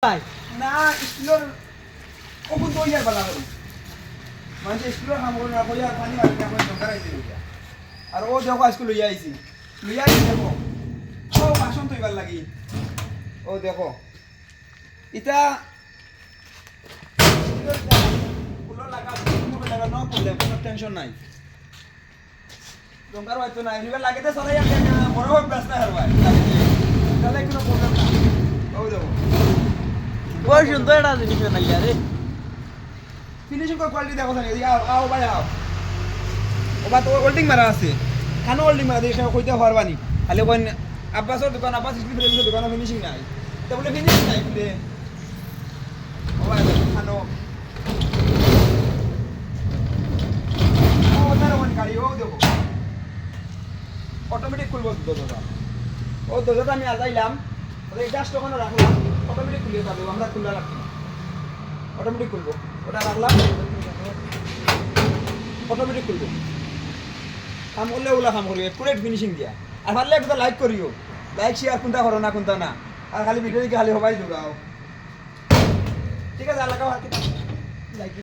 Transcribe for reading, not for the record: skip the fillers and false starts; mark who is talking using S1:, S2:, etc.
S1: না স্কুলের ওপর তো ইয়ার বালা করি মানে স্কুলের কাম করে না কইয়া পানি আর না কই দরকার আইছে আর ও দেখো স্কুল লইয়া আইছি দেখো ও ভাষণ তো এবার লাগি ও দেখো ইটা ফুলো লাগা ফুলো লাগা নো প্রবলেম কোনো টেনশন নাই দরকার হয়তো না এবার লাগে তো চলে যাবে বড় হোক ব্যস্ত হারবাই তাহলে কোনো প্রবলেম না ও দেখো
S2: ওই সুন্দর একটা জিনিস বানাইয়া রে
S1: ফিনিশিং কো কোয়ালিটি দেখো না আও আও ভাই আও ওবা তো হোল্ডিং মারা আছে খানো হোল্ডিং মারা দেখে কইতে পারবানি খালি কোন আব্বাসর দোকান আব্বাস স্টিল ফ্রেমের দোকান ফিনিশিং নাই তো বলে ফিনিশিং নাই বলে ওবা খানো ও তার ওন গাড়ি ও দেখো অটোমেটিক খুলবো দরজা ও দরজাটা আমি আজাইলাম ওই জাস্ট ওখানে রাখলাম অটোমেটিক খুলে যাবে আমরা খোলা রাখি অটোমেটিক খুলবো ওটা রাখলাম অটোমেটিক খুলবো কাম করলে ওগুলা কাম করিও একুরেট ফিনিশিং দিয়া আর ভালো একটা লাইক করিও লাইক শেয়ার কোনটা করো না কোনটা না আর খালি ভিডিও দিকে খালি সবাই দৌড়াও ঠিক আছে আলাদা লাইক